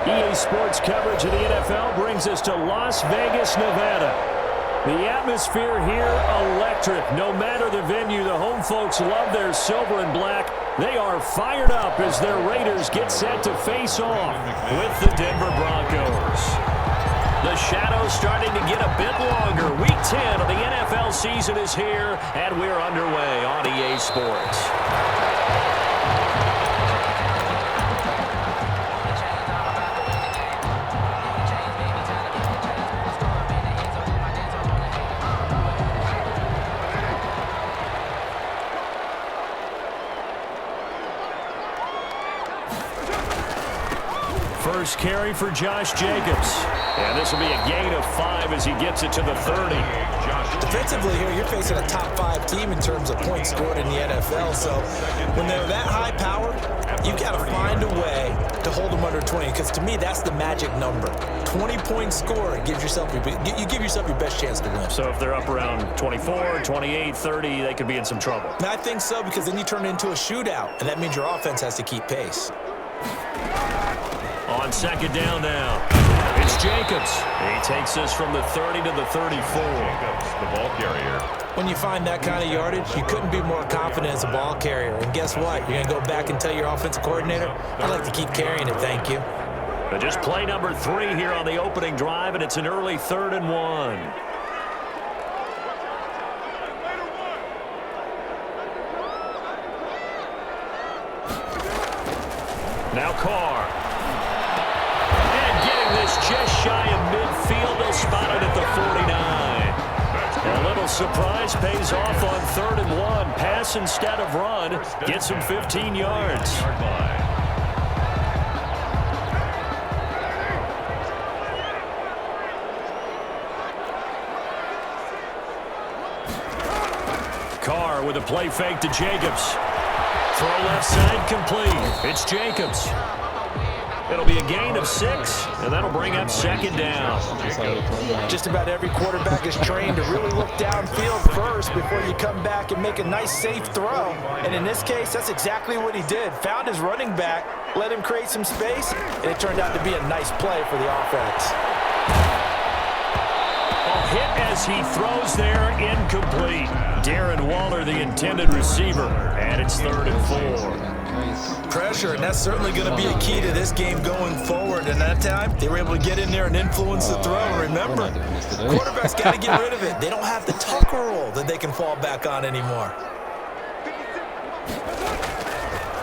EA Sports coverage of the NFL brings us to Las Vegas, Nevada. The atmosphere here, electric. No matter the venue, the home folks love their silver and black. They are fired up as their Raiders get set to face off with the Denver Broncos. The shadow's starting to get a bit longer. Week 10 of the NFL season is here, and we're underway on EA Sports. First carry for Josh Jacobs. And this will be a gain of 5 as he gets it to the 30. Defensively here, you're facing a top 5 team in terms of points scored in the NFL. So when they're that high power, you've got to find a way to hold them under 20. Because to me, that's the magic number. 20 points scored gives yourself you give yourself your best chance to win. So if they're up around 24, 28, 30, they could be in some trouble. And I think so, because then you turn it into a shootout, and that means your offense has to keep pace. On second down now, it's Jacobs. He takes us from the 30 to the 34. Jacobs, the ball carrier. When you find that kind of yardage, you couldn't be more confident as a ball carrier. And guess what? You're going to go back and tell your offensive coordinator, I'd like to keep carrying it, thank you. But just play number 3 here on the opening drive, and it's an early 3rd and 1. Now Carr. Just shy of midfield. They'll spot it at the 49. A little surprise pays off on 3rd and 1. Pass instead of run. Gets him 15 yards. Carr with a play fake to Jacobs. Throw left side complete. It's Jacobs. It'll be a gain of 6, and that'll bring up second down. Just about every quarterback is trained to really look downfield first before you come back and make a nice, safe throw. And in this case, that's exactly what he did. Found his running back, let him create some space, and it turned out to be a nice play for the offense. A hit as he throws there, incomplete. Darren Waller, the intended receiver, and it's 3rd and 4. Pressure, and that's certainly going to be a key to this game going forward. And that time, they were able to get in there and influence the throw. And remember, quarterbacks got to get rid of it. They don't have the Tucker rule that they can fall back on anymore.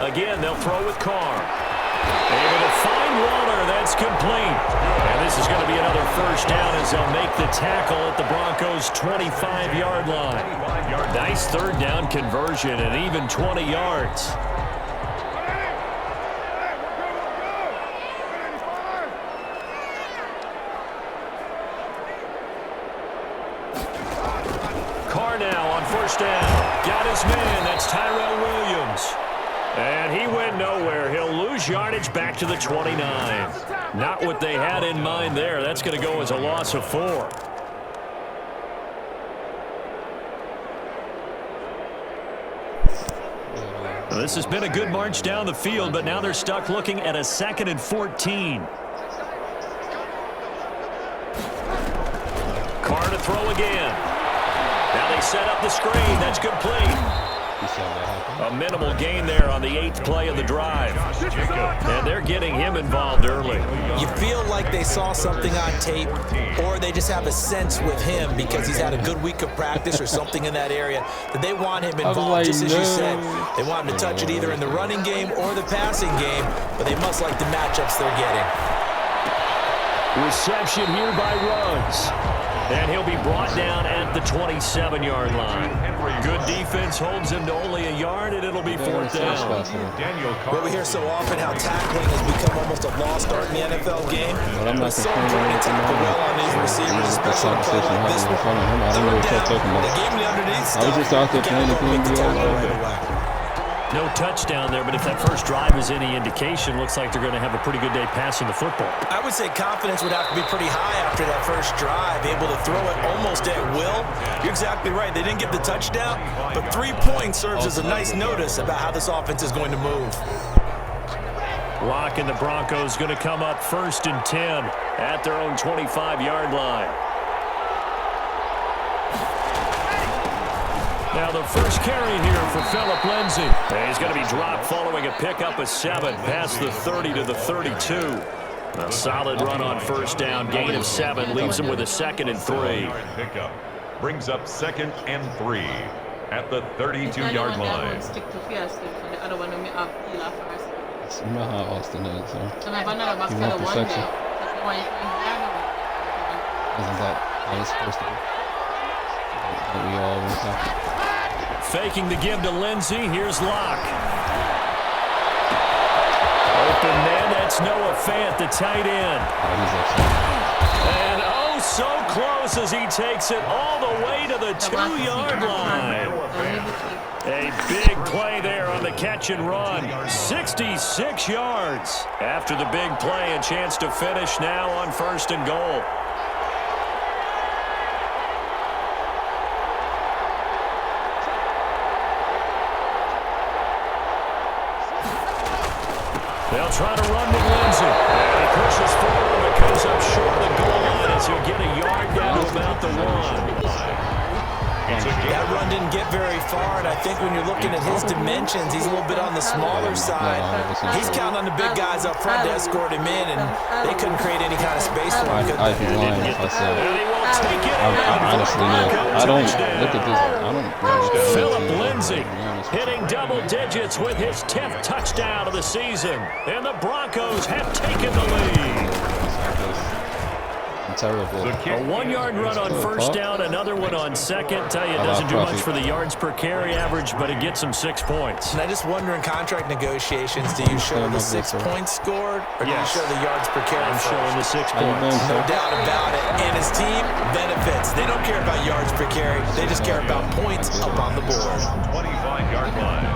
Again, they'll throw with Carr. Able to find Waller. That's complete. And this is going to be another first down as they'll make the tackle at the Broncos' 25-yard line. Nice 3rd down conversion and even 20 yards. First down. Got his man. That's Tyrell Williams. And he went nowhere. He'll lose yardage back to the 29. Not what they had in mind there. That's going to go as a loss of 4. Well, this has been a good march down the field, but now they're stuck looking at a 2nd and 14. Carr to throw again. Now they set up the screen. That's complete. A minimal gain there on the 8th play of the drive. And they're getting him involved early. You feel like they saw something on tape, or they just have a sense with him because he's had a good week of practice or something in that area that they want him involved, just as you said. They want him to touch it either in the running game or the passing game, but they must like the matchups they're getting. Reception here by Ruggs. And he'll be brought down at the 27-yard line. Good defense holds him to only a yard, and it'll be 4th down. Well, we hear so often how tackling has become almost a lost art in the NFL game. But it's so important to tackle well on these receivers, especially in a play like this one. 3rd down, they gave him the underneath stuff. I was just out there playing the game. No touchdown there, but if that first drive is any indication, looks like they're going to have a pretty good day passing the football. I would say confidence would have to be pretty high after that first drive, able to throw it almost at will. You're exactly right. They didn't get the touchdown, but 3 points serves as a nice notice about how this offense is going to move. Locke and the Broncos going to come up 1st and 10 at their own 25-yard line. Now the first carry here for Phillip Lindsay. And he's going to be dropped following a pickup of 7 past the 30 to the 32. A solid run on 1st down, gain of 7, leaves him with a 2nd and 3. Pickup brings up 2nd and 3 at the 32-yard line. You know how Austin is, so you want protection. Isn't that how it's supposed to be? That we always have. Faking the give to Lindsay. Here's Locke. Open man. That's Noah Fant, the tight end. And oh, so close as he takes it all the way to the 2-yard line. A big play there on the catch and run. 66 yards. After the big play, a chance to finish now on 1st and goal. They'll try to run with Lindsay. And he pushes forward but comes up short of the goal line as he'll get a yard down to about the 1. That run didn't get very far, and I think when you're looking at his dimensions, he's a little bit on the smaller side. He's counting on the big guys up front to escort him in, and they couldn't create any kind of space for him. I'd be lying if I said I honestly know. I don't look at this. I don't. Phillip Lindsay hitting double digits with his 10th touchdown of the season, and the Broncos have taken the lead. Terrible. A 1-yard run on 1st down, another one on 2nd. Tell you, it doesn't do much for the yards per carry average, but it gets him 6 points. And I just wonder in contract negotiations, do you show the 6 points scored, or do you show the yards per carry? I'm showing the 6 points. No doubt about it. And his team benefits. They don't care about yards per carry. They just care about points up on the board. 25-yard line.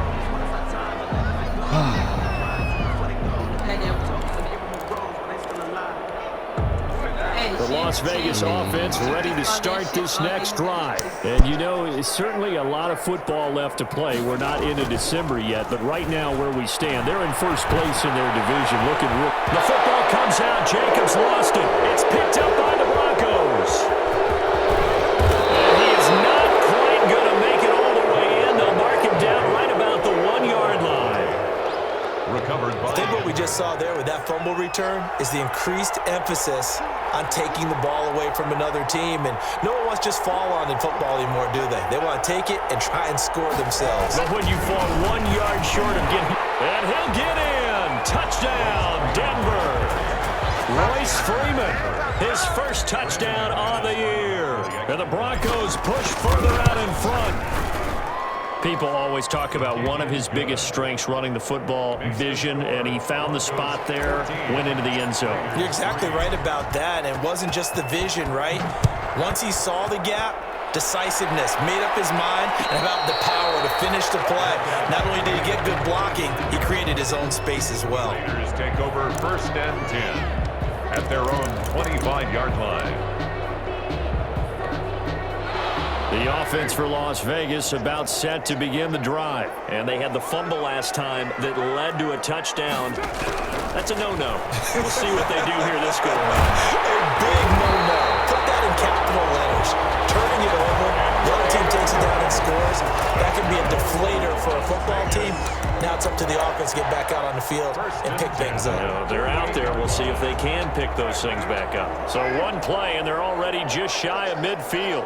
The Las Vegas offense ready to start this next drive. And you know, it's certainly a lot of football left to play. We're not into December yet, but right now where we stand, they're in first place in their division. Looking real. The football comes out. Jacobs lost it. It's picked up by the Broncos. And he is not quite going to make it all the way in. They'll mark him down right about the 1-yard line. Recovered by. I think what we just saw there with that fumble return is the increased emphasis on taking the ball away from another team. And no one wants to just fall on in football anymore, do they? They want to take it and try and score themselves. But when you fall 1 yard short of getting... And he'll get in! Touchdown, Denver! Royce Freeman, his first touchdown on the year. And the Broncos push further out in front. People always talk about one of his biggest strengths running the football, vision, and he found the spot there, went into the end zone. You're exactly right about that. It wasn't just the vision, right? Once he saw the gap, decisiveness, made up his mind, and about the power to finish the play. Not only did he get good blocking, he created his own space as well. Raiders take over 1st and 10 at their own 25-yard line. The offense for Las Vegas about set to begin the drive. And they had the fumble last time that led to a touchdown. That's a no-no. We'll see what they do here this go around. A big no-no. Put that in capital letters. Turning it over, the other team takes it down and scores. That can be a deflator for a football team. Now it's up to the offense to get back out on the field and pick things up. They're out there. We'll see if they can pick those things back up. So one play, and they're already just shy of midfield.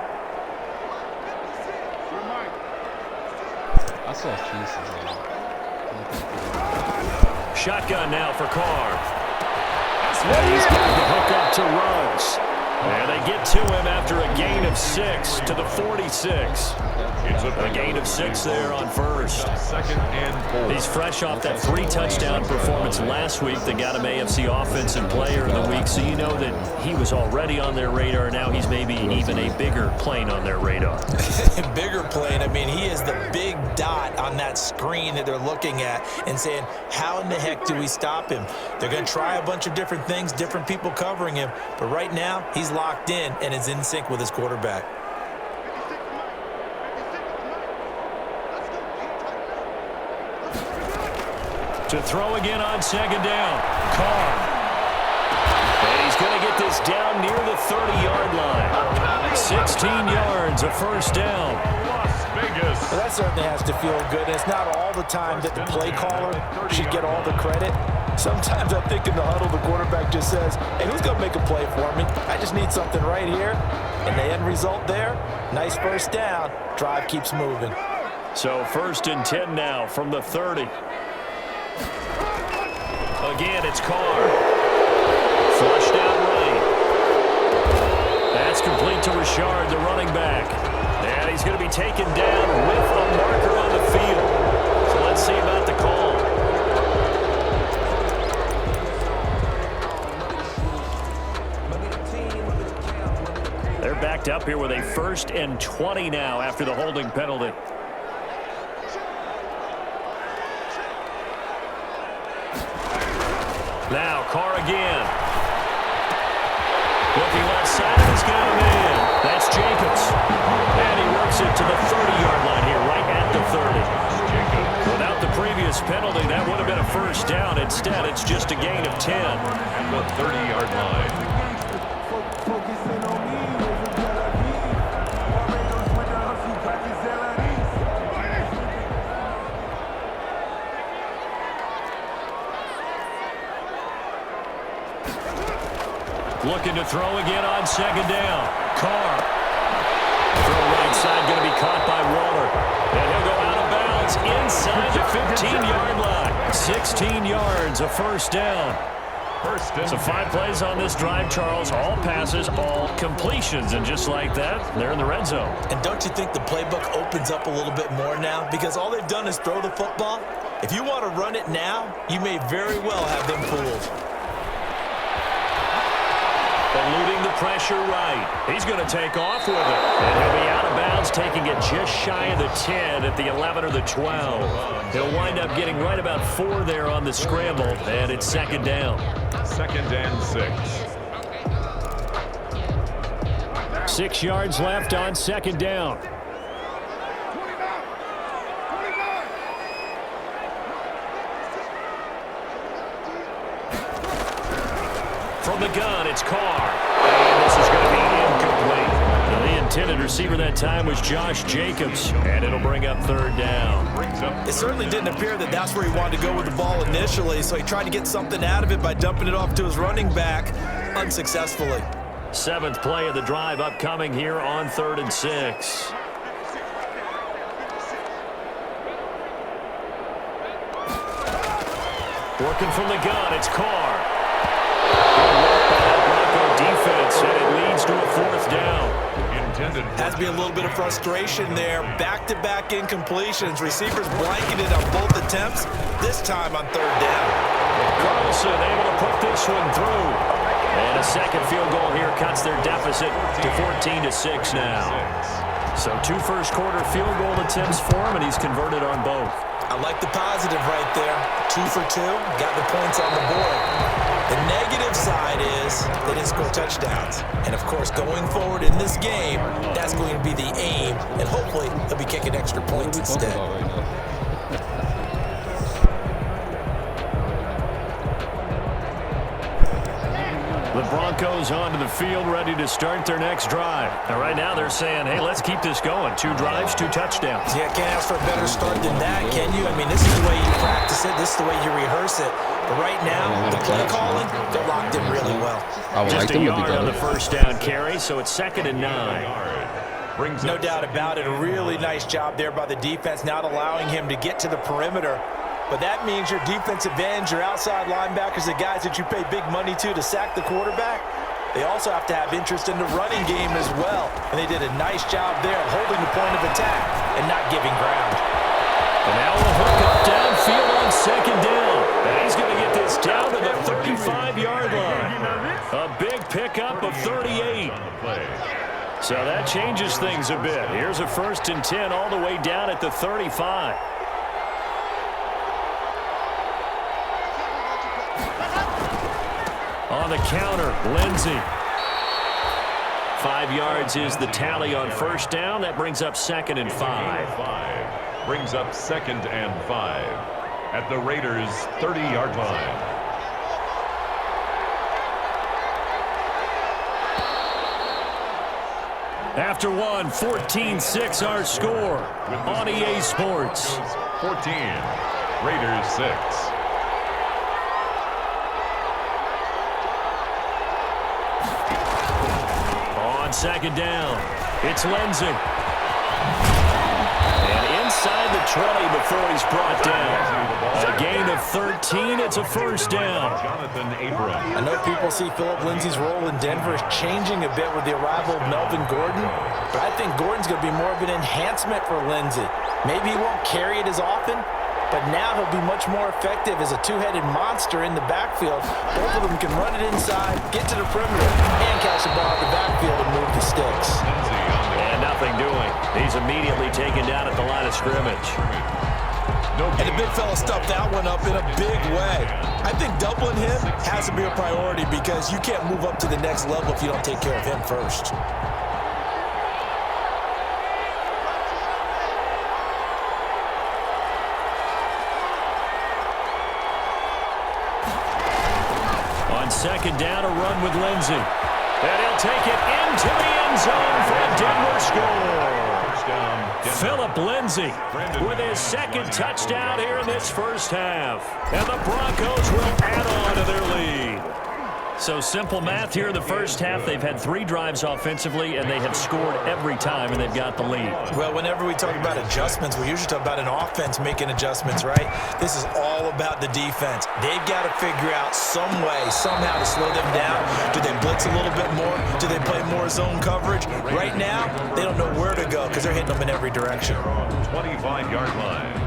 I saw pieces of it. Shotgun now for Carr. And he's got the hook up to Ruggs. And they get to him after a gain of 6 to the 46. A gain of 6 there on 1st. 2nd and 4. He's fresh off that 3-touchdown performance last week that got him AFC Offensive Player of the Week. So you know that he was already on their radar. Now he's maybe even a bigger plane on their radar. Bigger plane. I mean, he is the big dot on that screen that they're looking at and saying, how in the heck do we stop him? They're going to try a bunch of different things, different people covering him. But right now, he's locked in and is in sync with his quarterback. To throw again on second down. Carr. And he's going to get this down near the 30-yard line. 16 yards, a first down. Well, that certainly has to feel good. It's not all the time that the play caller should get all the credit. Sometimes I think in the huddle, the quarterback just says, hey, who's going to make a play for me? I just need something right here. And the end result there, nice first down. Drive keeps moving. So 1st and 10 now from the 30. Again, it's Carr. Flushed out right. That's complete to Richard, the running back. And he's going to be taken down with a marker on the field. So let's see about the call. They're backed up here with a 1st and 20 now after the holding penalty. Now Carr again. Looking left side, he's got him in. That's Jacobs. And he works it to the 30-yard line here, right at the 30. Without the previous penalty, that would have been a first down. Instead, it's just a gain of 10. At the 30-yard line. Looking to throw again on second down. Carr. Throw right side, going to be caught by Waller. And he'll go out of bounds inside the 15-yard line. 16 yards, a first down. So 5 plays on this drive, Charles. All passes, all completions. And just like that, they're in the red zone. And don't you think the playbook opens up a little bit more now? Because all they've done is throw the football. If you want to run it now, you may very well have them fooled. Eluding the pressure right. He's going to take off with it. And he'll be out of bounds, taking it just shy of the 10 at the 11 or the 12. He'll wind up getting right about 4 there on the scramble, and it's second down. 2nd and 6. 6 yards left on second down. From the gun, it's Carr. And this is going to be incomplete. Now, the intended receiver that time was Josh Jacobs, and it'll bring up 3rd down. It certainly didn't appear that that's where he wanted to go with the ball initially, so he tried to get something out of it by dumping it off to his running back unsuccessfully. 7th play of the drive upcoming here on 3rd and 6. Working from the gun, it's Carr. Defense, and it leads to a 4th down. Has to be a little bit of frustration there. Back-to-back incompletions. Receivers blanketed on both attempts, this time on 3rd down. Carlson able to put this one through. And a second field goal here cuts their deficit to 14-6 now. So 2 first-quarter field goal attempts for him, and he's converted on both. I like the positive right there. 2 for 2, got the points on the board. The negative side is they didn't score touchdowns. And, of course, going forward in this game, that's going to be the aim. And hopefully they'll be kicking extra points instead. The Broncos onto the field, ready to start their next drive. And right now they're saying, hey, let's keep this going. 2 drives, 2 touchdowns. Yeah, can't ask for a better start than that, can you? I mean, this is the way you practice it. This is the way you reherse it. But right now, the play calling, they're locked in really well. Just a yard on the first down carry, so it's 2nd and 9. No doubt about it. A really nice job there by the defense, not allowing him to get to the perimeter. But that means your defensive ends, your outside linebackers, the guys that you pay big money to sack the quarterback, they also have to have interest in the running game as well. And they did a nice job there of holding the point of attack and not giving ground. And now we'll hook up downfield on second down. And he's going to get this down to the 35-yard line. A big pickup of 38. So that changes things a bit. Here's a 1st and 10 all the way down at the 35. On the counter, Lindsey. 5 yards is the tally on first down. That brings up 2nd and 5. Brings up 2nd and 5. at the Raiders' 30-yard line. After one, 14-6 our score on EA Sports. 14, Raiders 6. On second down, it's Lindsey. And inside the 20 before he's brought down. A gain of 13, it's a first down. Jonathan Abram. I know people see Philip Lindsay's role in Denver is changing a bit with the arrival of Melvin Gordon, but I think Gordon's going to be more of an enhancement for Lindsay. Maybe he won't carry it as often, but now he'll be much more effective as a two-headed monster in the backfield. Both of them can run it inside, get to the perimeter, and catch the ball in the backfield and move the sticks. And nothing doing. He's immediately taken down at the line of scrimmage. And the big fella stuffed that one up in a big way. I think doubling him has to be a priority because you can't move up to the next level if you don't take care of him first. On second down, a run with Lindsey. And he'll take it into the end zone for a Denver score. Philip Lindsay with his second touchdown here in this first half. And the Broncos will add on to their lead. So simple math here in the first half. They've had 3 drives offensively, and they have scored every time, and they've got the lead. Well, whenever we talk about adjustments, we usually talk about an offense making adjustments, right? This is all about the defense. They've got to figure out some way, somehow to slow them down. Do they blitz a little bit more? Do they play more zone coverage? Right now, they don't know where to go because they're hitting them in every direction. 25-yard line.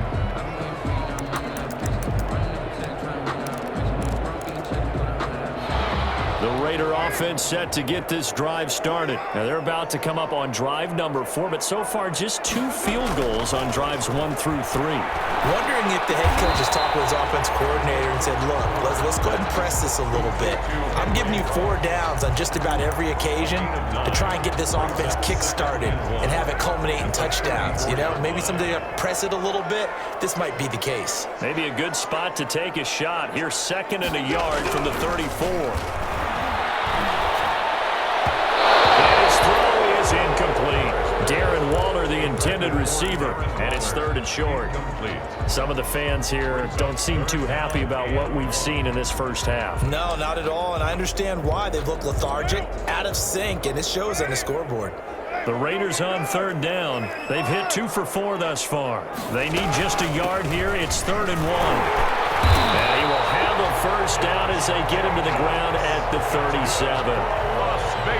The Raider offense set to get this drive started. Now they're about to come up on drive number 4, but so far just 2 field goals on drives 1 through 3. Wondering if the head coach has talked with his offense coordinator and said, look, let's go ahead and press this a little bit. I'm giving you 4 downs on just about every occasion to try and get this offense kick-started and have it culminate in touchdowns. You know, maybe somebody to press it a little bit. This might be the case. Maybe a good spot to take a shot. Here's 2nd and a yard from the 34. Incomplete. Darren Waller, the intended receiver, and it's 3rd and short. Some of the fans here don't seem too happy about what we've seen in this first half. No, not at all, and I understand why. They've looked lethargic, out of sync, and it shows on the scoreboard. The Raiders on 3rd down. They've hit 2 for 4 thus far. They need just a yard here. It's 3rd and 1. And he will handle first down as they get him to the ground at the 37.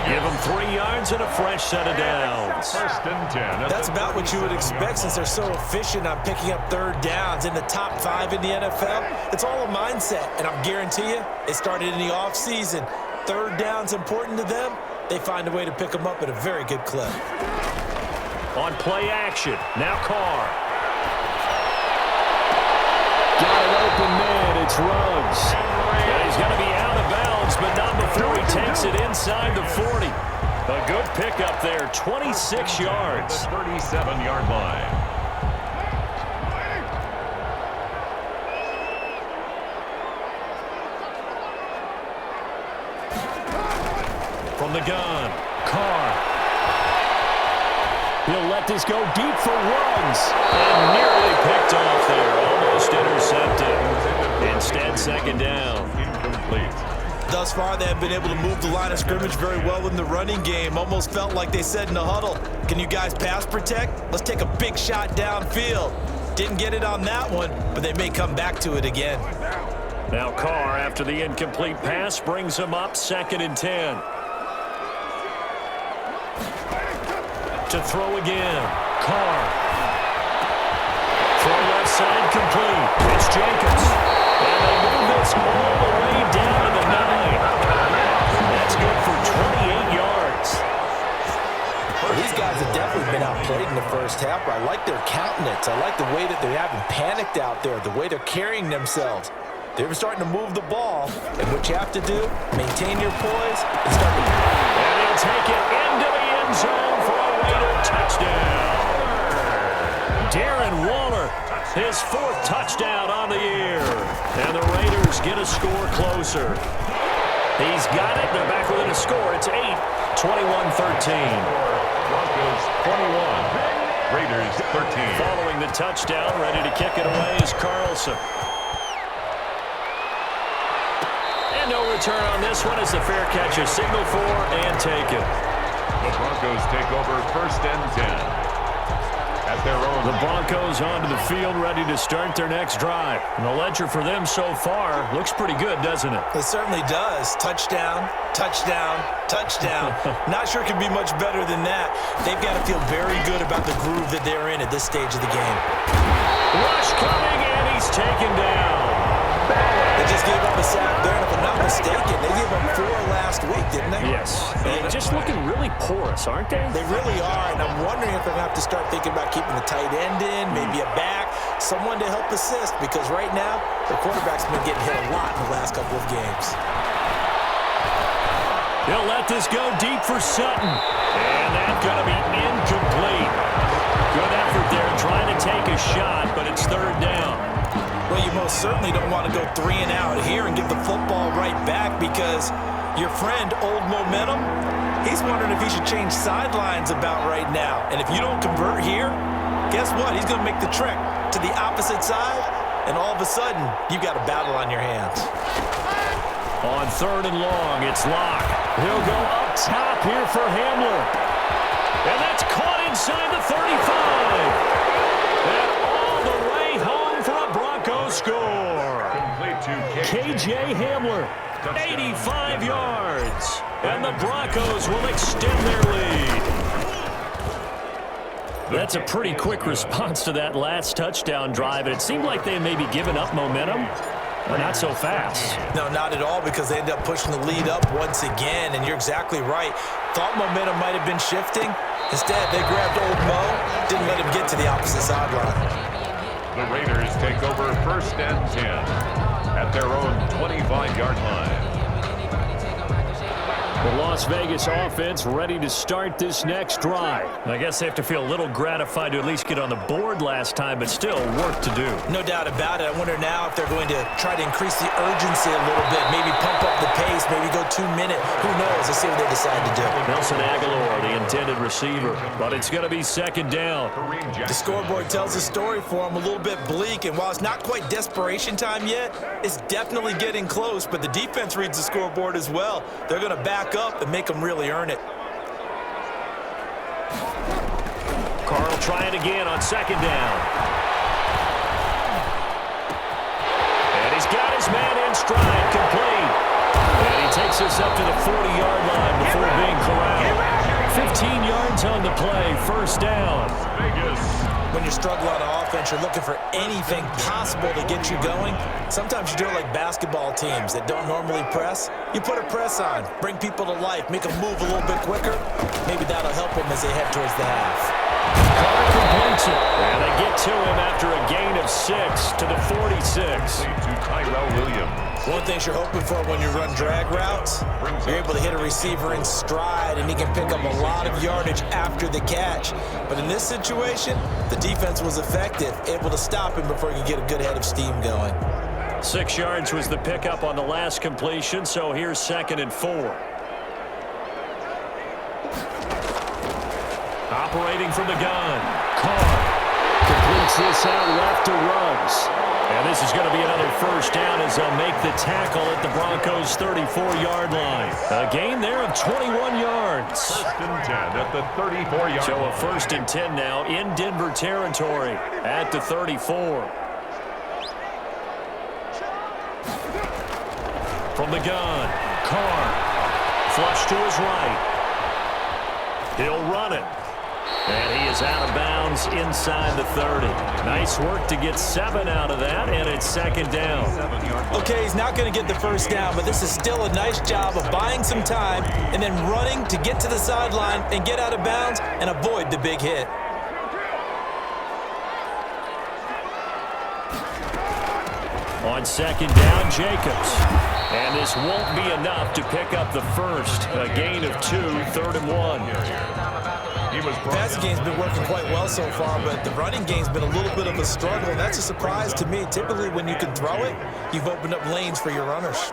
Give them 3 yards and a fresh set of downs. 1st and 10. That's about what you would expect since they're so efficient on picking up 3rd downs in the top 5 in the NFL. It's all a mindset, and I guarantee you, it started in the offseason. 3rd down's important to them. They find a way to pick them up at a very good clip. On play action, now Carr. Got an open man, it's Ruggs. And he's going to be out of bounds, but not before he takes it inside the 40. A good pickup there, 26 yards. 37-yard line. From the gun, Carr. He'll let this go deep for Ruggs. And nearly picked off there, almost intercepted. Instead, 2nd down. Incomplete. Thus far, they have been able to move the line of scrimmage very well in the running game. Almost felt like they said in the huddle, can you guys pass protect? Let's take a big shot downfield. Didn't get it on that one, but they may come back to it again. Now Carr, after the incomplete pass, brings him up 2nd and 10. To throw again, Carr. Throw left side complete. It's Jacobs. And they move this all the way down to the 9. That's good for 28 yards. Well, these guys have definitely been outplayed in the first half, but I like their countenance. I like the way that they haven't panicked out there, the way they're carrying themselves. They're starting to move the ball, and what you have to do, maintain your poise and start to... And he'll take it into the end zone for a Raider touchdown. Darren Waller his 4th touchdown on the year. And the Raiders get a score closer. He's got it. They're back within a score. It's 8, 21-13. Broncos 21, Raiders 13. Following the touchdown, ready to kick it away is Carlson. And no return on this one as the fair catch is signaled for and taken. The Broncos take over 1st and 10. At their own. The Broncos onto the field, ready to start their next drive. And the ledger for them so far looks pretty good, doesn't it? It certainly does. Touchdown, touchdown, touchdown. Not sure it can be much better than that. They've got to feel very good about the groove that they're in at this stage of the game. Rush coming, and he's taken down. They just gave up a sack there, and if I'm not mistaken, they gave up 4 last week, didn't they? Yes. And just looking really porous, aren't they? They really are, and I'm wondering if they're going to have to start thinking about keeping the tight end in, maybe a back, someone to help assist, because right now, the quarterback's been getting hit a lot in the last couple of games. He'll let this go deep for Sutton. And that's going to be incomplete. Good effort there trying to take a shot, but it's 3rd down. Well, you most certainly don't want to go 3 and out here and give the football right back because your friend, Old Momentum, he's wondering if he should change sidelines about right now. And if you don't convert here, guess what? He's going to make the trek to the opposite side, and all of a sudden, you've got a battle on your hands. On 3rd and long, it's Locke. He'll go up top here for Hamler. And that's caught inside the 35. And all the way home for a Broncos score. Complete to KJ Hamler, 85 yards. And the Broncos will extend their lead. That's a pretty quick response to that last touchdown drive. And it seemed like they may be giving up momentum. But not so fast. No, not at all, because they end up pushing the lead up once again, and you're exactly right. Thought momentum might have been shifting. Instead, they grabbed Old Mo, didn't let him get to the opposite sideline. The Raiders take over 1st and 10 at their own 25-yard line. The Las Vegas offense ready to start this next drive. I guess they have to feel a little gratified to at least get on the board last time, but still work to do. No doubt about it. I wonder now if they're going to try to increase the urgency a little bit, maybe pump up the pace, maybe go 2-minute. Who knows? Let's see what they decide to do. Nelson Aguilar, the intended receiver, but it's going to be 2nd down. The scoreboard tells a story for them a little bit bleak, and while it's not quite desperation time yet, it's definitely getting close, but the defense reads the scoreboard as well. They're going to back up and make them really earn it. Carl trying again on 2nd down. And he's got his man in stride, complete. And he takes us up to the 40-yard line before being corralled. 15 yards on the play, 1st down. Vegas. When you struggle on offense, you're looking for anything possible to get you going. Sometimes you do it like basketball teams that don't normally press. You put a press on, bring people to life, make them move a little bit quicker. Maybe that'll help them as they head towards the half. Carr completes it. And they get to him after a gain of 6 to the 46. To Tyrell Williams. One thing you're hoping for when you run drag routes, you're able to hit a receiver in stride, and he can pick up a lot of yardage after the catch. But in this situation, the defense was effective, able to stop him before he could get a good head of steam going. 6 yards was the pickup on the last completion, so here's 2nd and 4. Operating from the gun, Carr completes this out left to Ruggs. And this is going to be another 1st down as they'll make the tackle at the Broncos' 34-yard line. A gain there of 21 yards. 1st and 10 at the 34-yard line. So a 1st and 10 now in Denver territory at the 34. From the gun, Carr, flush to his right. He'll run it. And he is out of bounds inside the 30. Nice work to get 7 out of that, and it's 2nd down. Okay, he's not going to get the 1st down, but this is still a nice job of buying some time and then running to get to the sideline and get out of bounds and avoid the big hit. On 2nd down, Jacobs. And this won't be enough to pick up the 1st. A gain of 2, 3rd and 1. He was The passing game's been working quite well so far, but the running game's been a little bit of a struggle, and that's a surprise to me. Typically, when you can throw it, you've opened up lanes for your runners.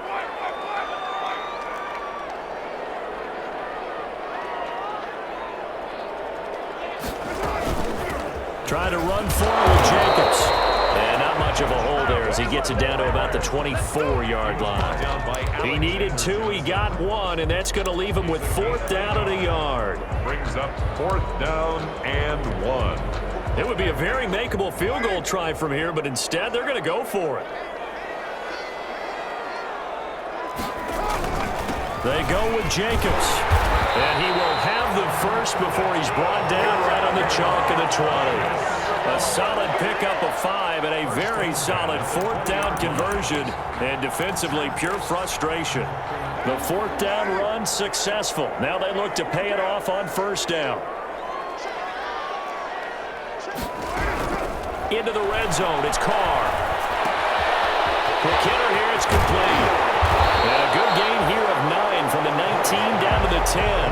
Trying to run forward, Jacobs. And not much of a hole there as he gets it down to about the 24-yard line. He needed 2, he got 1, and that's going to leave him with 4th down and a yard. Brings up 4th down and 1. It would be a very makeable field goal try from here, but instead they're going to go for it. They go with Jacobs. And he will have the first before he's brought down right on the chalk of the 20. A solid pickup of 5 and a very solid 4th down conversion. And defensively, pure frustration. The 4th down run successful. Now they look to pay it off on 1st down. Into the red zone, it's Carr. Quick hitter here, it's complete. And a good gain here of 9 from the 19 down to the 10.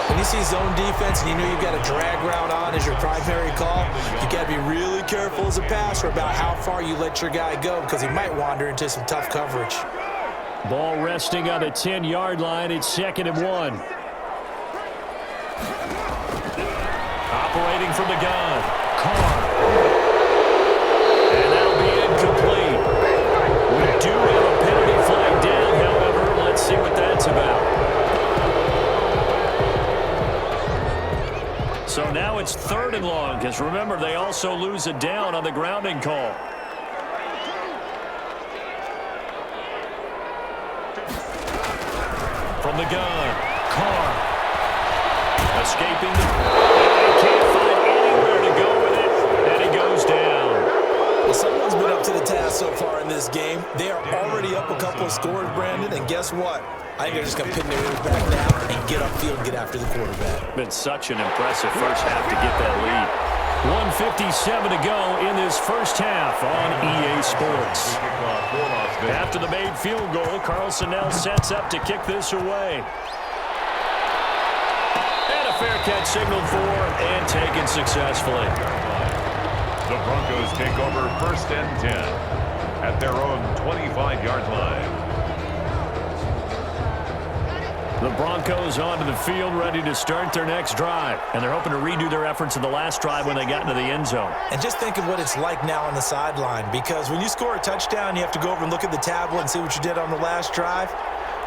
When you see zone defense and you know you've got a drag route on as your primary call, you got to be really careful as a passer about how far you let your guy go because he might wander into some tough coverage. Ball resting on the 10-yard line. It's 2nd and 1. Operating from the gun, Carr. And that'll be incomplete. We do have a penalty flag down, however. Let's see what that's about. So now it's 3rd and long, because remember, they also lose a down on the grounding call. From the gun, Carr. Escaping. He can't find anywhere to go with it, and he goes down. Well, someone's been up to the task so far in this game. They are already up a couple of scores, Brandon, and guess what? I think they're just going to pin their ears back now and get upfield and get after the quarterback. Been such an impressive first half to get that lead. 1:57 to go in this first half on EA Sports. After the made field goal, Carlson now sets up to kick this away. And a fair catch signaled for and taken successfully. The Broncos take over 1st and 10 at their own 25-yard line. The Broncos onto the field, ready to start their next drive. And they're hoping to redo their efforts in the last drive when they got into the end zone. And just think of what it's like now on the sideline, because when you score a touchdown, you have to go over and look at the tablet and see what you did on the last drive.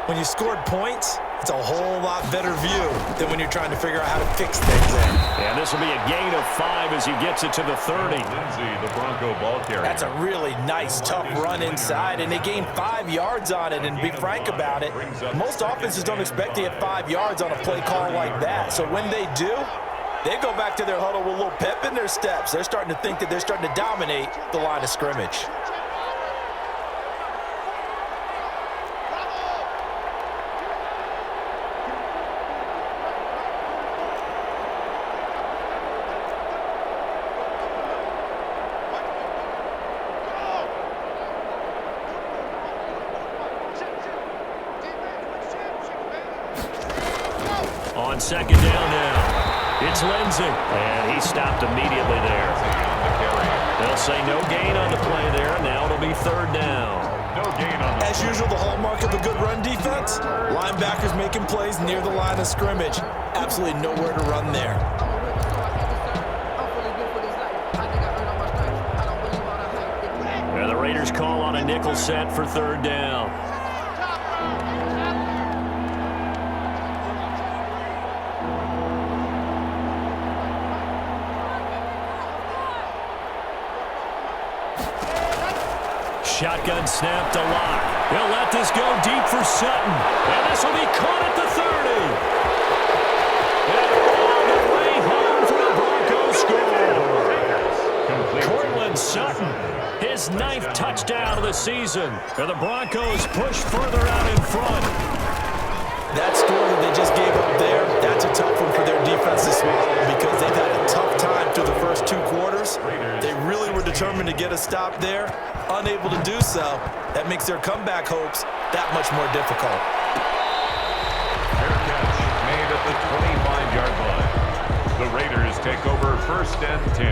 When you scored points, it's a whole lot better view than when you're trying to figure out how to fix things in. And this will be a gain of 5 as he gets it to the 30. Lindsay, the Bronco ball carrier. That's a really nice, tough run inside, and they gained 5 yards on it. And to be frank about it, most offenses don't expect to get 5 yards on a play call like that. So when they do, they go back to their huddle with a little pep in their steps. They're starting to think that they're starting to dominate the line of scrimmage. On 2nd down now, it's Lindsay, and he stopped immediately there. They'll say no gain on the play there. Now it'll be 3rd down. No gain on the As usual, the hallmark of a good run defense, linebackers making plays near the line of scrimmage. Absolutely nowhere to run there. And the Raiders call on a nickel set for 3rd down. Shotgun snap to Locke. He'll let this go deep for Sutton. And this will be caught at the 30. And all the way home for the Broncos score. Cortland Sutton, his 9th touchdown of the season. And the Broncos push further out in front. That score that they just gave up there, that's a tough one for their defense to swallow because they've had a tough time through the first 2 quarters. They really were determined to get a stop there. Unable to do so, that makes their comeback hopes that much more difficult. fair catch made at the 25-yard 25-yard line. The Raiders take over first and 10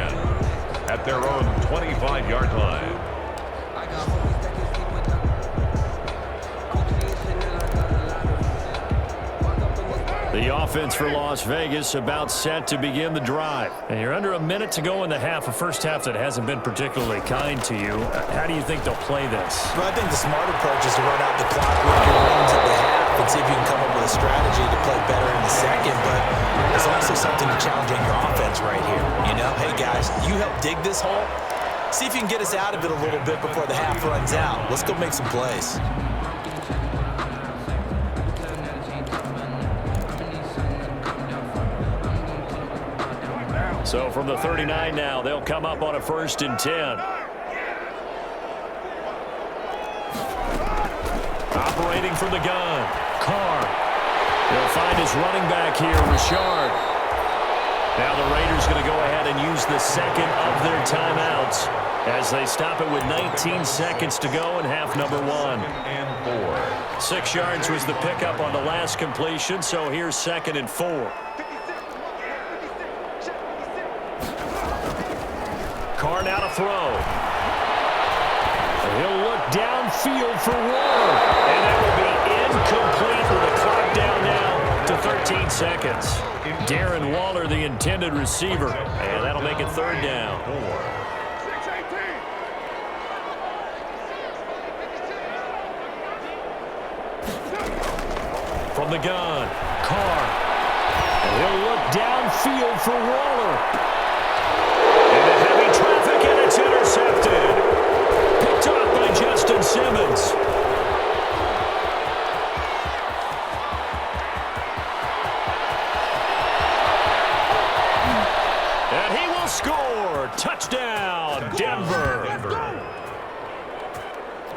at their own 25-yard line. The offense for Las Vegas about set to begin the drive. And you're under a minute to go in the half, a first half that hasn't been particularly kind to you. How do you think they'll play this? Well, I think the smart approach is to run out the clock, work your wins at the half, and see if you can come up with a strategy to play better in the second. But there's also something to challenging your offense right here. You know, hey, guys, you help dig this hole. See if you can get us out of it a little bit before the half runs out. Let's go make some plays. So from the 39 now, they'll come up on a 1st and 10. Operating from the gun, Carr. They'll find his running back here, Richard. Now the Raiders going to go ahead and use the second of their timeouts as they stop it with 19 seconds to go in half number 1. 6 yards was the pickup on the last completion, so here's 2nd and 4. Carr now to throw. He'll look downfield for Waller. And that will be incomplete with the clock down now to 13 seconds. Darren Waller, the intended receiver. And that'll make it 3rd down. From the gun, Carr. He'll look downfield for Waller. Into heavy traffic, and it's intercepted. Picked off by Justin Simmons. And he will score. Touchdown, Denver.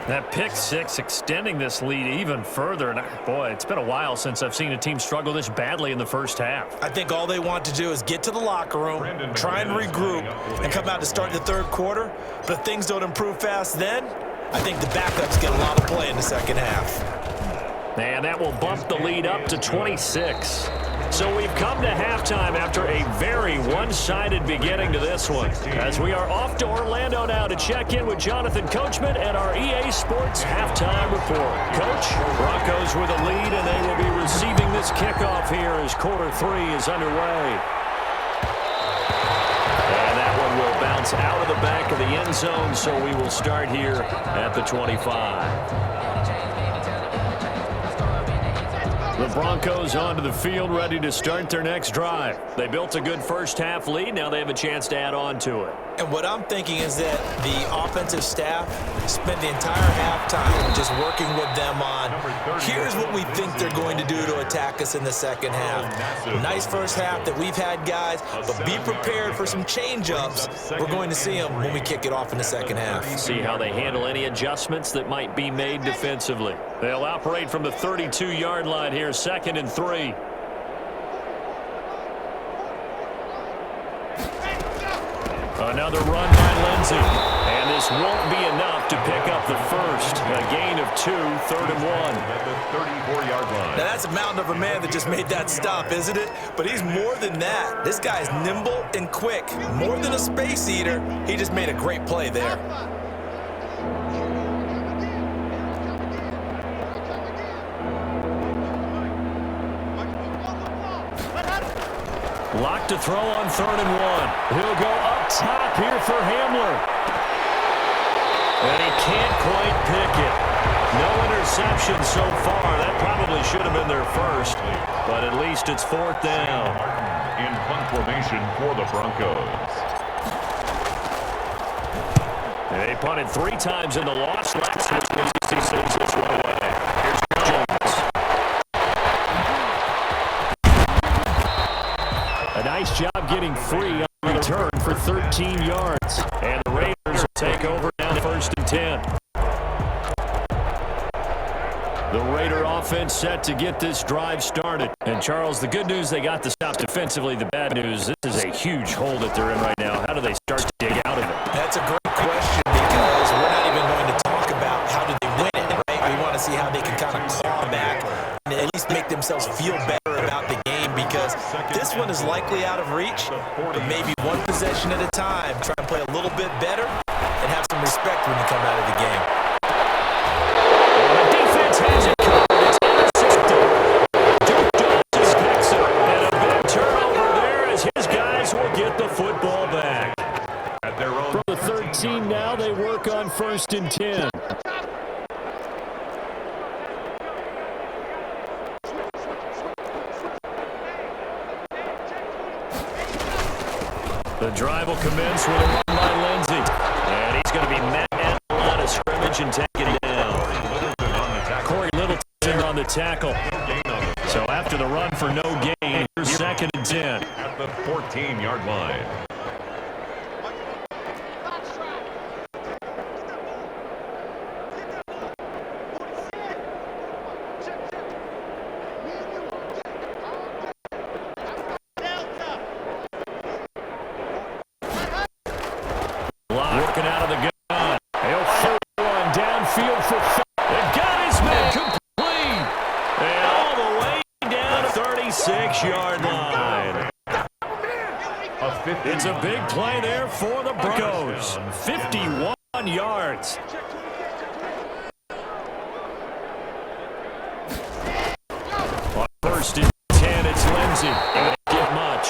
That pick 6 extending this lead even further. And boy, it's been a while since I've seen a team struggle this badly in the first half. I think all they want to do is get to the locker room, try and regroup, and come out to start the 3rd quarter. But if things don't improve fast then, I think the backups get a lot of play in the second half. And that will bump the lead up to 26. So we've come to halftime after a very one-sided beginning to this one. As we are off to Orlando now to check in with Jonathan Coachman and our EA Sports halftime report. Coach, Broncos with a lead, and they will be receiving this kickoff here as quarter 3 is underway. And that one will bounce out of the back of the end zone, so we will start here at the 25. The Broncos onto the field, ready to start their next drive. They built a good first half lead. Now they have a chance to add on to it. And what I'm thinking is that the offensive staff spent the entire halftime just working with them on, here's what we think they're going to do to attack us in the second half. Nice first half that we've had, guys, but be prepared for some change-ups. We're going to see them when we kick it off in the second half. See how they handle any adjustments that might be made defensively. They'll operate from the 32-yard line here, 2nd and 3. Another run by Lindsey. And this won't be enough to pick up the first. A gain of 2, 3rd and 1. At the 34-yard line. Now, that's a mountain of a man that just made that stop, isn't it? But he's more than that. This guy's nimble and quick. More than a space eater, he just made a great play there. Locked to throw on 3rd and 1. He'll go up top here for Hamler. And he can't quite pick it. No interception so far. That probably should have been their first. But at least it's 4th down. In punt formation for the Broncos. They punted 3 times in the loss last week. He sends this one away. Here's Jones. A nice job getting free on the return for 13 yards. And the Raiders will take over down to 1st and 10. The Raider offense set to get this drive started. And, Charles, the good news, they got the stop defensively. The bad news, this is a huge hole that they're in right now. How do they start to dig out of it? That's a great question because we're not even going to talk about how do they win it, right? We want to see how they can kind of claw back and at least make themselves feel better about the game because this one is likely out of reach, but maybe one possession at a time. Try and play a little bit better and have some respect when you come out of the game. The defense has it covered. It's intercepted. Duke Jones picks it. And a big turnover there as his guys will get the football back. From the 13 now, they work on 1st and 10. The drive will commence with a run by Lindsey. And he's going to be mad at the line of scrimmage and take it down. Corey Littleton on the tackle. So after the run for no gain, here's 2nd and 10. At the 14-yard line. Working out of the gun. He'll throw one downfield for and got his man complete. And all the way down to the 36-yard line. It's a big play there for the Broncos. 51 yards. On 1st and 10, it's Lindsey. He didn't get much.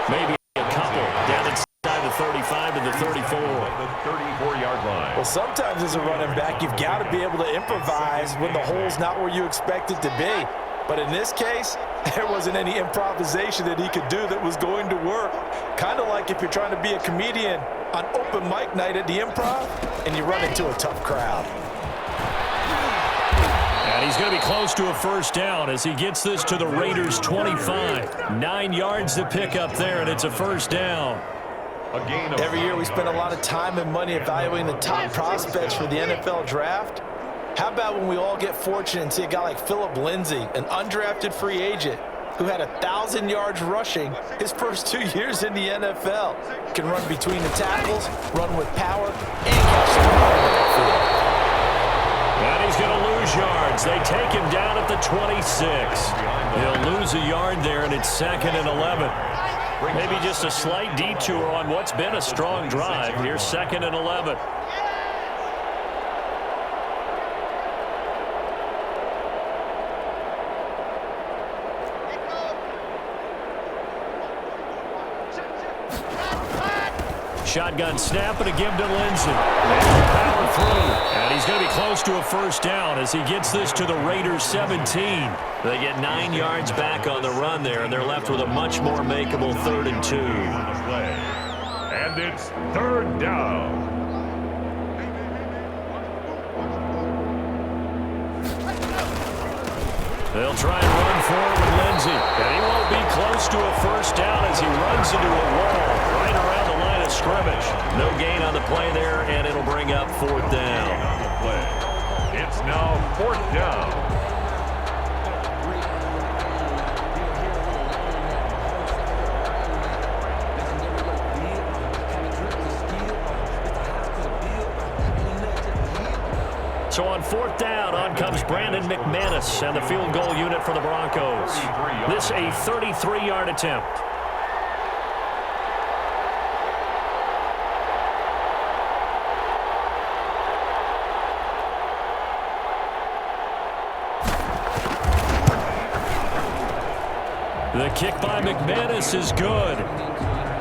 Maybe a couple down inside the 35 to the 34. The 34-yard line. Well, sometimes as a running back, you've got to be able to improvise when the hole's not where you expect it to be. But in this case, there wasn't any improvisation that he could do that was going to work. Kind of like if you're trying to be a comedian on open mic night at the Improv and you run into a tough crowd. And he's going to be close to a 1st down as he gets this to the Raiders' 25. 9 yards to pick up there, and it's a 1st down. Every year we spend a lot of time and money evaluating the top prospects for the NFL draft. How about when we all get fortunate and see a guy like Phillip Lindsay, an undrafted free agent who had 1,000 yards rushing his first 2 years in the NFL. Can run between the tackles, run with power, and catch the ball in the backfield. And he's going to lose yards. They take him down at the 26. He'll lose a yard there, and it's 2nd and 11. Maybe just a slight detour on what's been a strong drive. Here's 2nd and 11. Shotgun snap and a give to Lindsey. Power through. And he's going to be close to a 1st down as he gets this to the Raiders' 17. They get 9 yards back on the run there, and they're left with a much more makeable 3rd and 2. And it's 3rd down. They'll try and run forward with Lindsey. And he won't be close to a 1st down as he runs into a wall right around the line of scrimmage. No gain on the play there, and it'll bring up 4th down. It's now 4th down. So on 4th down, on comes Brandon McManus and the field goal unit for the Broncos. This a 33-yard attempt. The kick by McManus is good.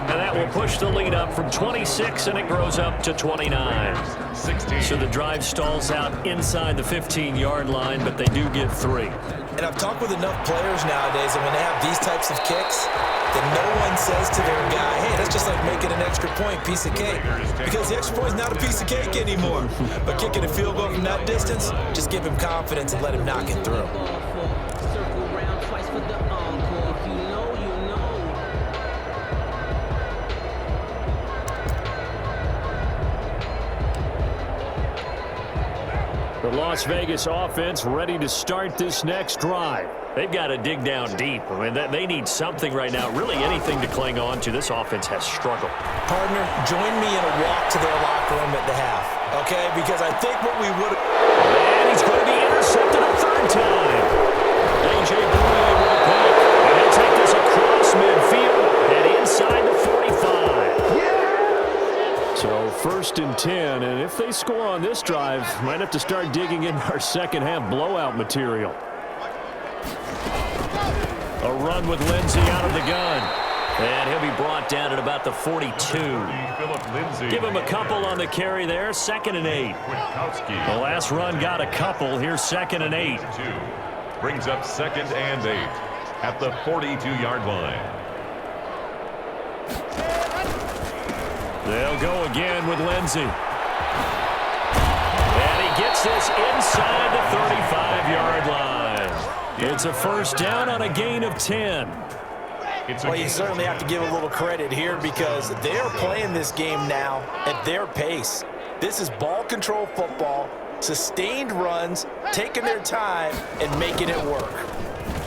And that will push the lead up from 26, and it grows up to 29. 16. So the drive stalls out inside the 15-yard line, but they do get 3. And I've talked with enough players nowadays, and when they have these types of kicks, then no one says to their guy, hey, that's just like making an extra point, piece of cake. Because the extra point is not a piece of cake anymore. But kicking a field goal from that distance, just give him confidence and let him knock it through. The Las Vegas offense ready to start this next drive. They've got to dig down deep. I mean, they need something right now, really anything to cling on to. This offense has struggled. Partner, join me in a walk to their locker room at the half, okay? Because I think what we would have... And he's going to be intercepted a 3rd time. A.J. Bouye with a pick. And he'll take this across 1st and 10, and if they score on this drive, might have to start digging in our second half blowout material. A run with Lindsey out of the gun. And he'll be brought down at about the 42. Give him a couple on the carry there, 2nd and 8. The last run got a couple. Here's 2nd and 8. Brings up 2nd and 8 at the 42-yard line. They'll go again with Lindsey. And he gets this inside the 35-yard line. It's a 1st down on a gain of 10. Well, you certainly have to give a little credit here because they're playing this game now at their pace. This is ball control football, sustained runs, taking their time, and making it work.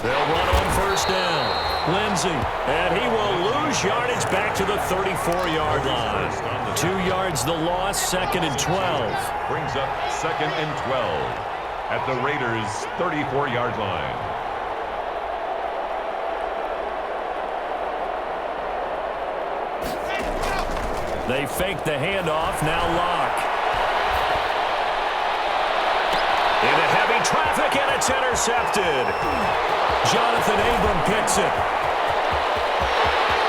They'll run on 1st down. Lindsey, and he will lose yardage back to the 34-yard line. 2 yards the loss, 2nd and 12. Brings up 2nd and 12 at the Raiders' 34-yard line. They fake the handoff, now Locke. Into heavy traffic, and it's intercepted. Jonathan Abram picks it.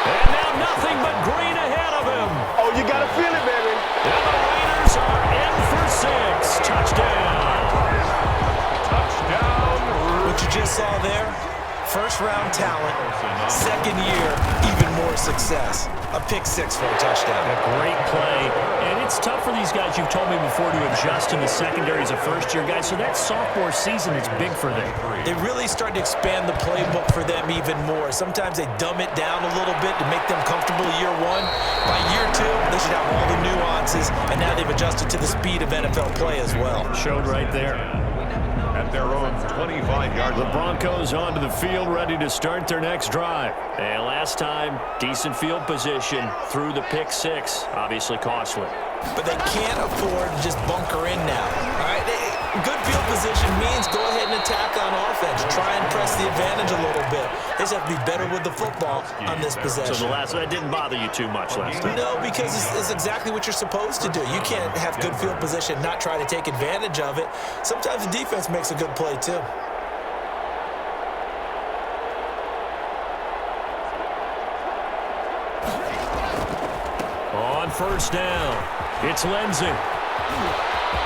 And now nothing but green ahead of him. Oh, you got to feel it, baby. And the Raiders are in for 6. Touchdown. Touchdown. What you just saw there, first-round talent, 2nd year, even more success. A pick 6 for a touchdown. A great play. And it's tough for these guys, you've told me before, to adjust in the secondary as a first-year guy. So that sophomore season is big for them. They really start to expand the playbook for them even more. Sometimes they dumb it down a little bit to make them comfortable year 1. By year 2, they should have all the nuances, and now they've adjusted to the speed of NFL play as well. Showed right there. At their own 25-yard line. The Broncos onto the field, ready to start their next drive. And last time, decent field position through the pick 6. Obviously costly. But they can't afford to just bunker in now. All right, good field position means go ahead and attack on offense. Try and press the advantage a little bit. They just have to be better with the football on this possession. So the last one didn't bother you too much last time? No, because it's exactly what you're supposed to do. You can't have good field position, not try to take advantage of it. Sometimes the defense makes a good play too. On 1st down, it's Lindsey.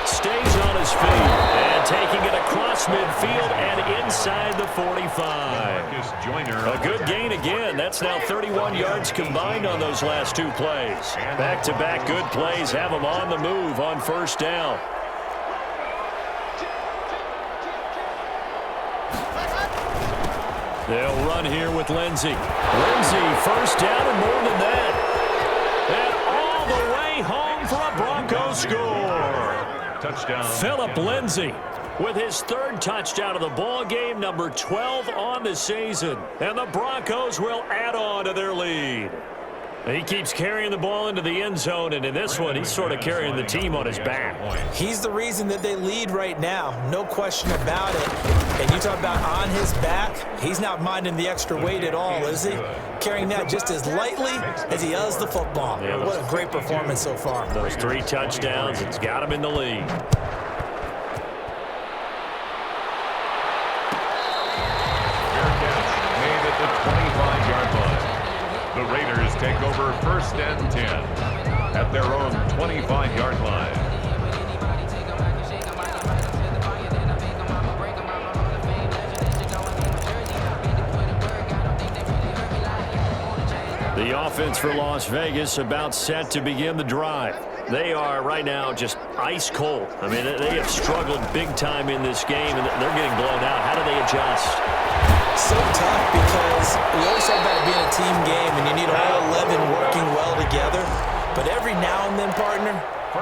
Stays on his feet and taking it across midfield and inside the 45. A good gain again. That's now 31 yards combined on those last 2 plays. Back-to-back good plays have them on the move on 1st down. They'll run here with Lindsey. Lindsey, 1st down and more than that. And all the way home for a Broncos score. Touchdown. Philip Lindsey with his 3rd touchdown of the ball game, number 12 on the season. And the Broncos will add on to their lead. He keeps carrying the ball into the end zone, and in this one, he's sort of carrying the team on his back. He's the reason that they lead right now, no question about it. And you talk about on his back, he's not minding the extra weight at all, is he? Carrying that just as lightly as he does the football. Yeah, what a great performance so far. Those 3 touchdowns, it's got him in the lead. Made at the 25-yard line. The Raiders take over 1st and 10 at their own 25-yard line. The offense for Las Vegas about set to begin the drive. They are right now just ice cold. I mean, they have struggled big time in this game, and they're getting blown out. How do they adjust? So tough because we always talk about it being a team game, and you need all 11 working well together. But every now and then, partner,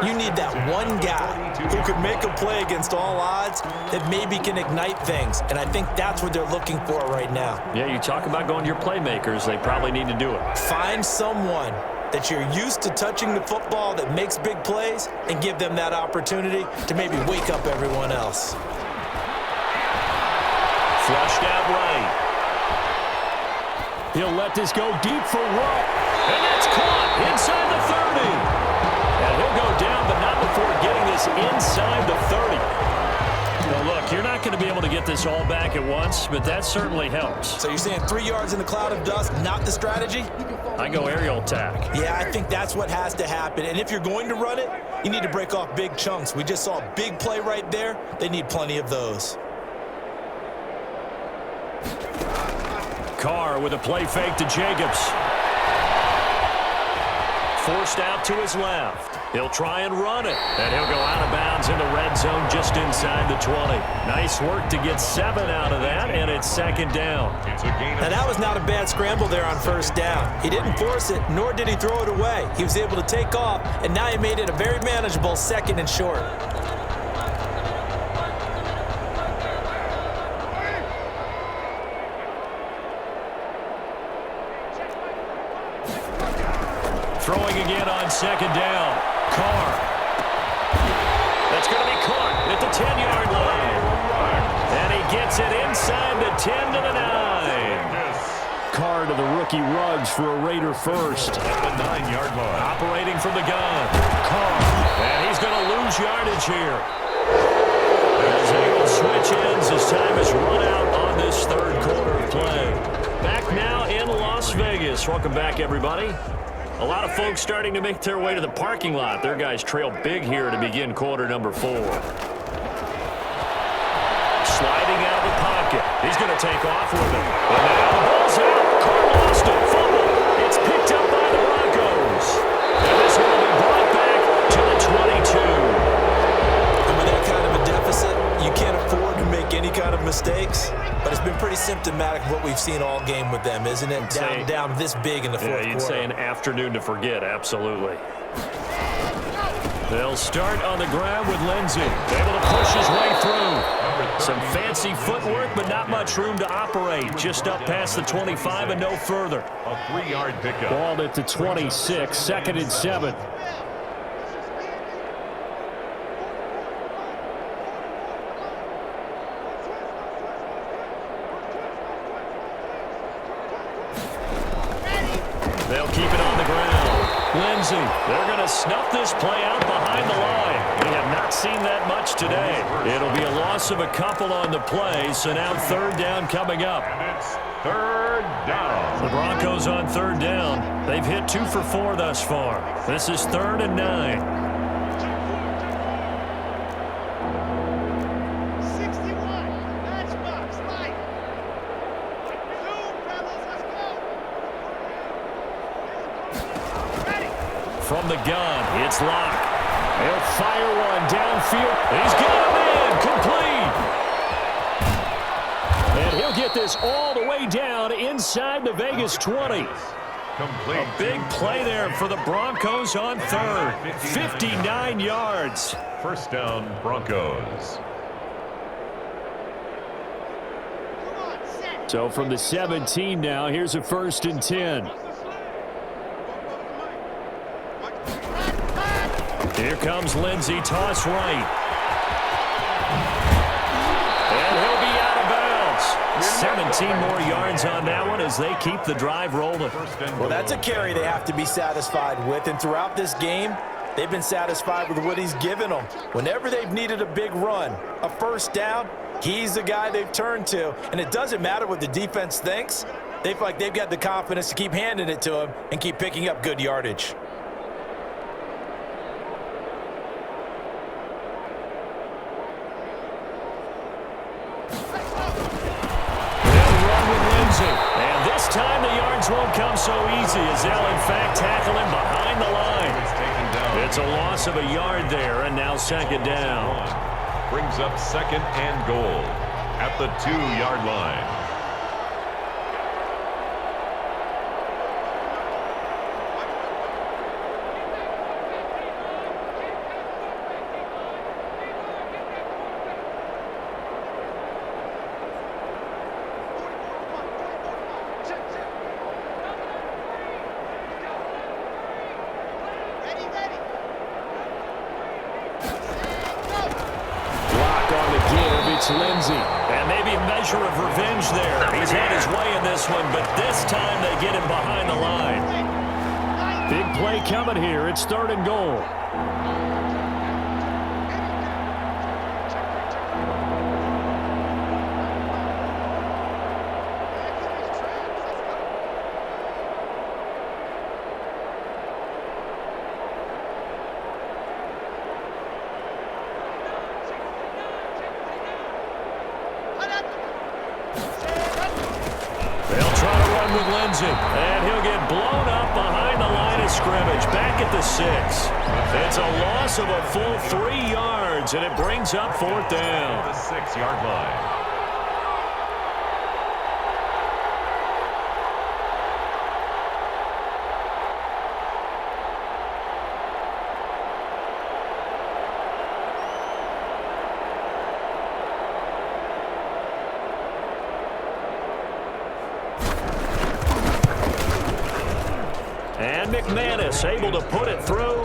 you need that one guy who can make a play against all odds that maybe can ignite things. And I think that's what they're looking for right now. Yeah, you talk about going to your playmakers. They probably need to do it. Find someone that you're used to touching the football that makes big plays and give them that opportunity to maybe wake up everyone else. Flushed out right. He'll let this go deep for Rowe. And that's caught inside the 30. And he'll go down this inside the 30. Well, look, you're not going to be able to get this all back at once, but that certainly helps. So you're saying 3 yards in a cloud of dust, not the strategy? I go aerial attack. Yeah, I think that's what has to happen. And if you're going to run it, you need to break off big chunks. We just saw a big play right there. They need plenty of those. Carr with a play fake to Jacobs. Forced out to his left. He'll try and run it. And he'll go out of bounds in the red zone just inside the 20. Nice work to get 7 out of that, and it's second down. Now, that was not a bad scramble there on first down. He didn't force it, nor did he throw it away. He was able to take off, and now he made it a very manageable second and short. Throwing again on second down. Carr. That's going to be caught at the 10-yard line. And he gets it inside the 10 to the 9. Carr to the rookie Ruggs for a Raider first. At the 9-yard line. Operating from the gun. Carr. And he's going to lose yardage here. As they will switch ends as time is run out on this third quarter of play. Back now in Las Vegas. Welcome back, everybody. A lot of folks starting to make their way to the parking lot. Their guys trail big here to begin quarter number 4. Sliding out of the pocket. He's going to take off with it. And now the ball's out. Carr lost it. Fumble. It's picked up by the Broncos. And this one will be brought back to the 22. And with that kind of a deficit, you can't afford to make any kind of mistakes. But it's been pretty symptomatic of what we've seen all game with them, isn't it? Down this big in the fourth quarter. You'd say an afternoon to forget, absolutely. They'll start on the ground with Lindsey. Able to push his way through. Some fancy footwork, but not much room to operate. Just up past the 25 and no further. A 3-yard pickup. Balled at the 26, second and 7. They'll keep it on the ground. Lindsey, they're going to snuff this play out behind the line. We have not seen that much today. It'll be a loss of a couple on the play, so now third down coming up. And it's third down. The Broncos on third down. They've hit 2 for 4 thus far. This is 3rd and 9. From the gun, it's Locke. He'll fire one downfield. He's got him in, complete. And he'll get this all the way down inside the Vegas 20. Complete. A big play there for the Broncos on third. 59 yards. First down, Broncos. So from the 17 now, here's a 1st and 10. Here comes Lindsey, toss right. And he'll be out of bounds. 17 more yards on that one as they keep the drive rolling. Well, that's a carry they have to be satisfied with. And throughout this game, they've been satisfied with what he's given them. Whenever they've needed a big run, a first down, he's the guy they've turned to. And it doesn't matter what the defense thinks. They feel like they've got the confidence to keep handing it to him and keep picking up good yardage. And this time the yards won't come so easy as they'll in fact tackle him behind the line. It's a loss of a yard there, and now second down. Brings up 2nd and goal at the 2-yard line. Lindsey, and maybe a measure of revenge there. He's had his way in this one, but this time they get him behind the line. Big play coming here. It's 3rd and goal. run with Lindsey. And he'll get blown up behind the line of scrimmage, back at the 6. It's a loss of a full 3 yards, and it brings up 4th down. The 6-yard line. And McManus able to put it through.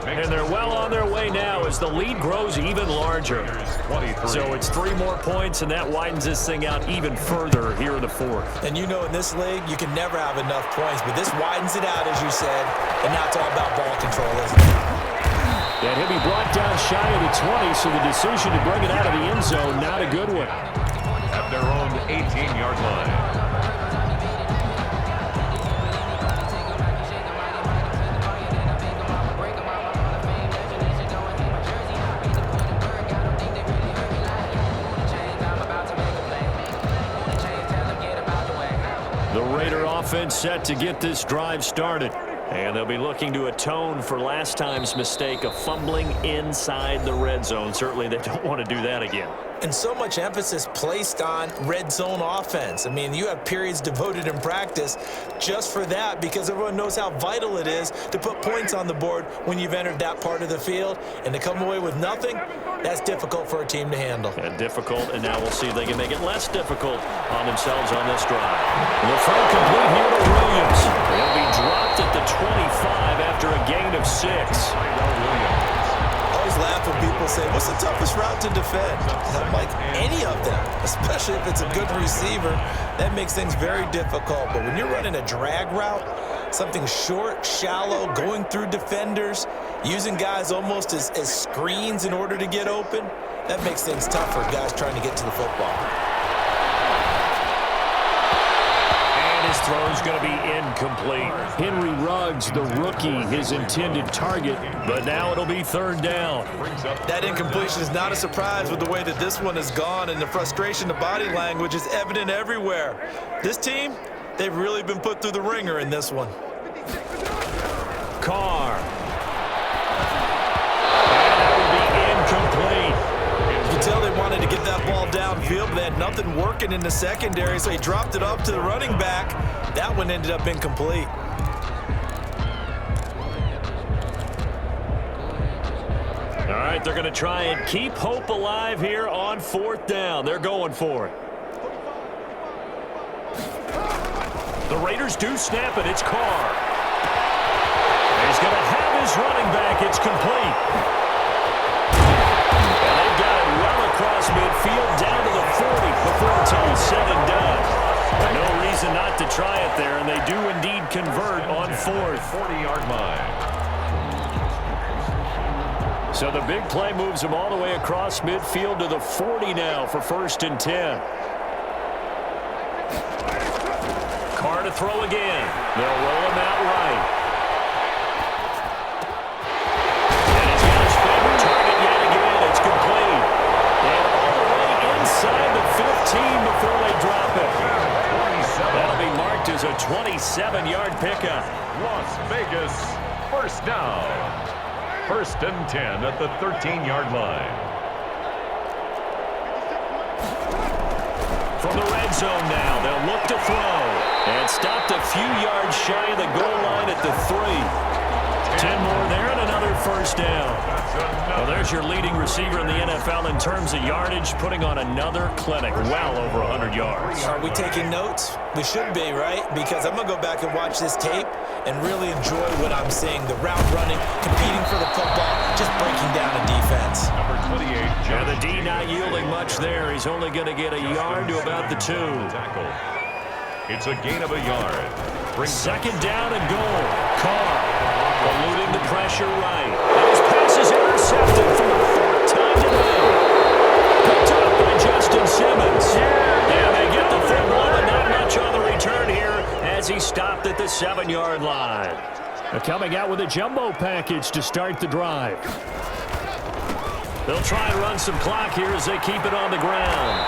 And they're well on their way now as the lead grows even larger. So it's 3 more points, and that widens this thing out even further here in the 4th. And you know, in this league, you can never have enough points, but this widens it out, as you said, and now it's all about ball control, isn't it? And he'll be brought down shy of the 20, so the decision to bring it out of the end zone, not a good one. At their own 18-yard line. The Raider offense set to get this drive started. And they'll be looking to atone for last time's mistake of fumbling inside the red zone. Certainly they don't want to do that again. And so much emphasis placed on red zone offense. I mean, you have periods devoted in practice just for that because everyone knows how vital it is to put points on the board when you've entered that part of the field. And to come away with nothing, that's difficult for a team to handle. And difficult, and now we'll see if they can make it less difficult on themselves on this drive. The throw complete here to Williams. He'll be dropped at the 25 after a gain of 6. I always laugh when people say, what's the toughest route to defend? And I'm like, any of them, especially if it's a good receiver. That makes things very difficult. But when you're running a drag route, something short, shallow, going through defenders, using guys almost as screens in order to get open, that makes things tough for guys trying to get to the football. His throw is going to be incomplete. Henry Ruggs, the rookie, his intended target, but now it'll be 3rd down. That incompletion is not a surprise with the way that this one has gone, and the frustration, the body language is evident everywhere. This team, they've really been put through the ringer in this one. Carr. And that will be incomplete. You can tell they wanted to get that ball downfield, but they had nothing working in the secondary, so he dropped it off to the running back. That one ended up incomplete. All right, they're going to try and keep hope alive here on 4th down. They're going for it. The Raiders do snap it. It's Carr. He's going to have his running back. It's complete. Across midfield down to the 40 before it's all said and done. No reason not to try it there, and they do indeed convert on 4th. 40-yard line. So the big play moves them all the way across midfield to the 40 now for 1st and 10. Carr to throw again. They'll roll him out right. And he's got his favorite target yet again. It's complete. Inside the 15 before they drop it. That'll be marked as a 27-yard pickup. Las Vegas, 1st down. 1st and 10 at the 13-yard line. From the red zone now, they'll look to throw. And stopped a few yards shy of the goal line at the 3. 10 more there and another 1st down. Well, there's your leading receiver in the NFL in terms of yardage, putting on another clinic, well over 100 yards. Are we taking notes? We should be, right? Because I'm going to go back and watch this tape and really enjoy what I'm seeing. The route running, competing for the football, just breaking down a defense. Number 28. Yeah, the D not yielding much there. He's only going to get a yard to about the 2. It's a gain of a yard. 2nd down and goal. Carr eluding the pressure right. And his pass is intercepted for the 4th time today. Picked up by Justin Simmons. Yeah, they get the football, but not much on the return here as he stopped at the 7-yard line. They're coming out with a jumbo package to start the drive. They'll try and run some clock here as they keep it on the ground.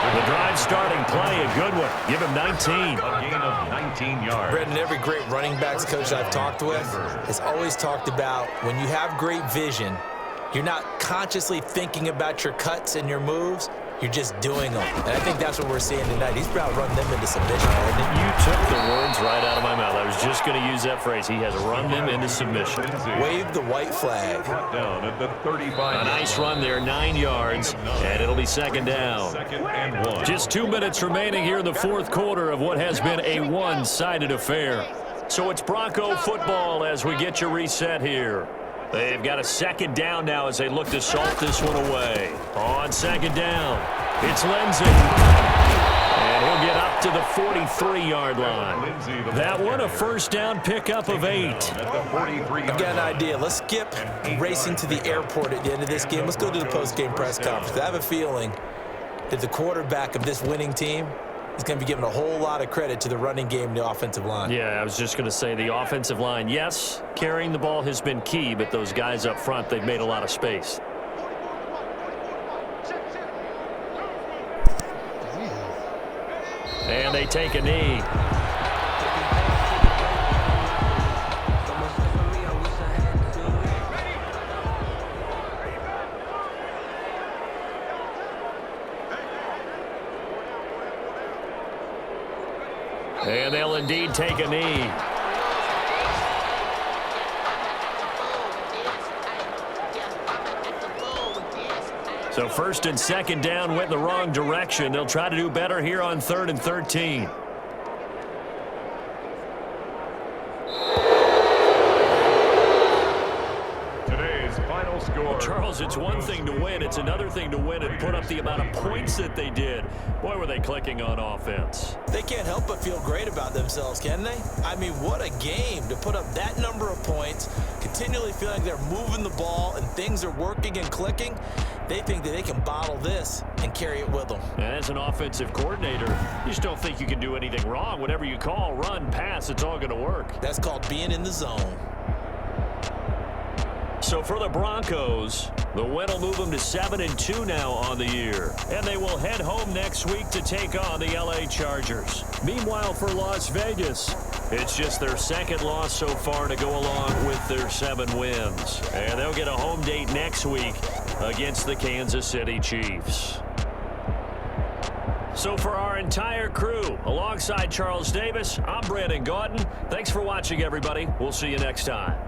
The drive starting play, a good one. Give him 19. A gain of 19 yards. Brendan, every great running backs coach I've talked with has always talked about when you have great vision, you're not consciously thinking about your cuts and your moves. You're just doing them. And I think that's what we're seeing tonight. He's about running them into submission, Brendan. You took the words right out of my mouth. I was just going to use that phrase. He has run them into submission. Wave the white flag. Brought down at the 35. A nice run there, 9 yards, and it'll be second down. Second and 1. Just 2 minutes remaining here in the fourth quarter of what has been a one-sided affair. So it's Bronco football as we get you reset here. They've got a second down now as they look to salt this one away. On second down, it's Lindsey. And he'll get up to the 43-yard line. That one a first down pickup of 8. I've got an idea. Let's skip racing to the airport at the end of this game. Let's go to the post-game press conference. I have a feeling that the quarterback of this winning team is going to be giving a whole lot of credit to the running game and the offensive line. Yeah, I was just going to say the offensive line, yes, carrying the ball has been key, but those guys up front, they've made a lot of space. And they take a knee. And they'll indeed take a knee. So first and second down went in the wrong direction. They'll try to do better here on 3rd and 13. Today's final score. Charles, it's one thing to win. It's another thing to win and put up the amount of points that they did. Boy, were they clicking on offense. They can't help but feel great about themselves, can they? I mean, what a game to put up that number of points, continually feeling they're moving the ball and things are working and clicking. They think that they can bottle this and carry it with them. And as an offensive coordinator, you just don't think you can do anything wrong. Whatever you call, run, pass, it's all going to work. That's called being in the zone. So for the Broncos, the win will move them to 7-2 now on the year. And they will head home next week to take on the LA Chargers. Meanwhile, for Las Vegas, it's just their second loss so far to go along with their 7 wins. And they'll get a home date next week against the Kansas City Chiefs. So for our entire crew, alongside Charles Davis, I'm Brandon Gaudin. Thanks for watching, everybody. We'll see you next time.